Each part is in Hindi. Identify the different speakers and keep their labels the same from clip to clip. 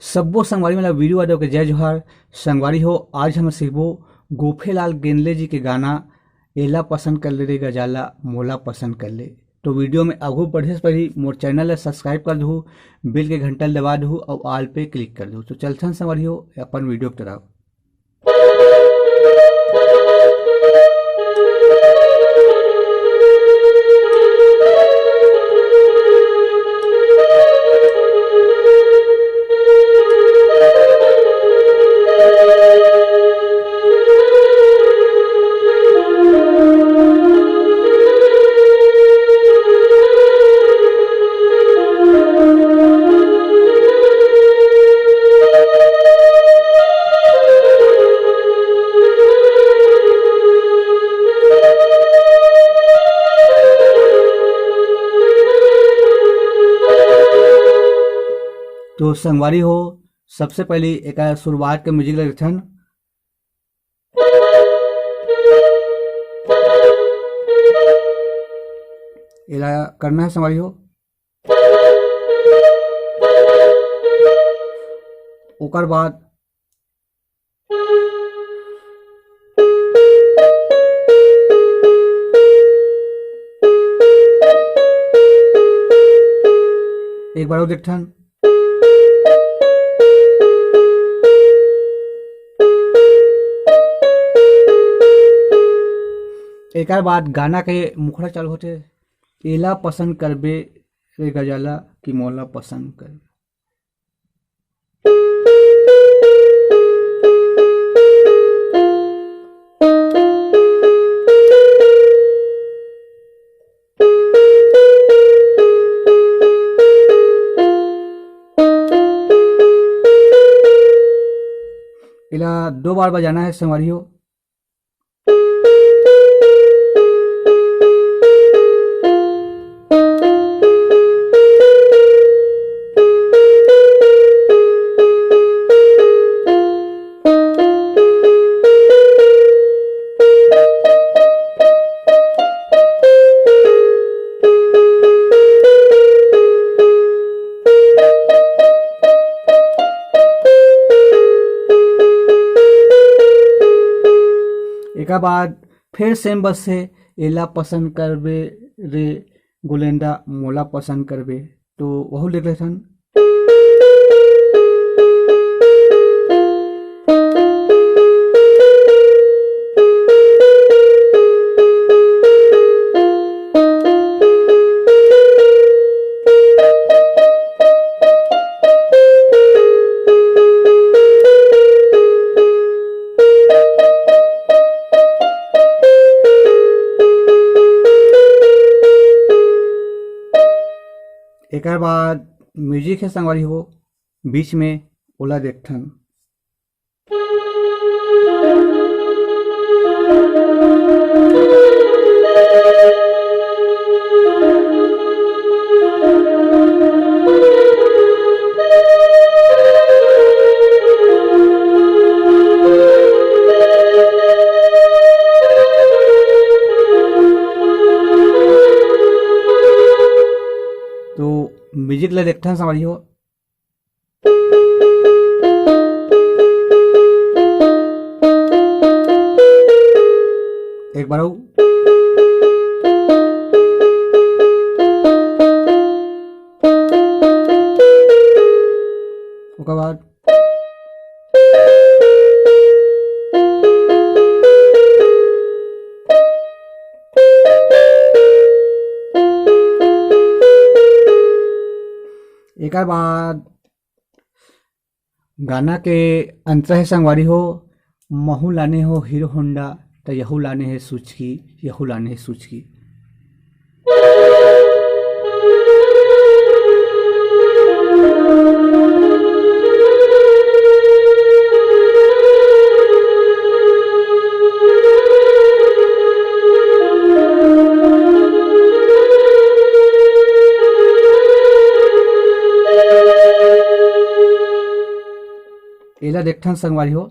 Speaker 1: सब्बो संगवारी वाला वीडियो आ के जय जोहार। संगवारी हो, आज हम सीखबो गोफेलाल गेंदले जी के गाना एला पसंद कर ले रे गजाला मोला पसंद कर ले। तो वीडियो में आगू बढ़े से पहले मोर चैनल ला सब्सक्राइब कर दू, बेल के घंटा दबा दू और ऑल पे क्लिक कर दू। तो चलथन संगवारी हो अपन वीडियो की तरफ। तो संगवारी हो, सबसे पहले एक शुरुआत के म्यूजिक लगथन। एला करना है संगवारी हो। ओकर बाद एक बार और देखथन। एक बाद गाना के मुखड़ा चालू होते, एला पसंद करबे रे गजाला कि मोला पसंद कर। एला 2 बार बजाना है संगवारी हो। एक बाद फिर सेम बस से एला पसंद करबे रे गोलेंदा मोला पसंद करबे। तो वह लिख लेथन। एक बाद म्यूजिक है संगवारी हो, बीच में ओला देखथन। तो म्यूजिक ले देखते हैं संगवारी हो। एक बार उसके बाद एक बाद गाना के अंतर है संगवारी हो। महू लाने हो हीरो होंडा तो यहू लाने है सुचकी, यहू लाने है सुचकी। एला देखथन संगवारी हो।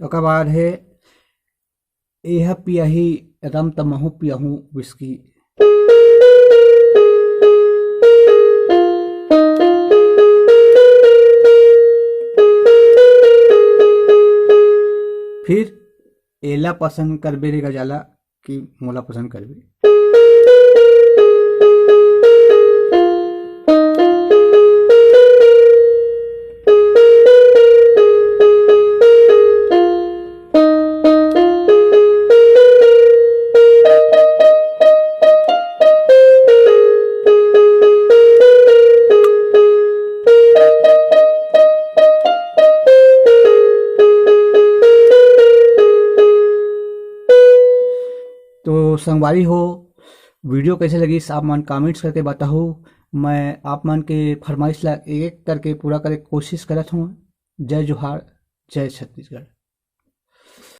Speaker 1: ओकर बाद है एह पियाही रम तमहु पियहूँ विस्की। फिर एला पसंद करबे रे गजाला कि मोला पसंद करबे। तो संगवारी हो, वीडियो कैसे लगी आप मन कमेंट्स करके बताओ। मैं आप मन के फरमाइश ला एक एक करके पूरा करे कोशिश करत हूँ। जय जोहार, जय छत्तीसगढ़।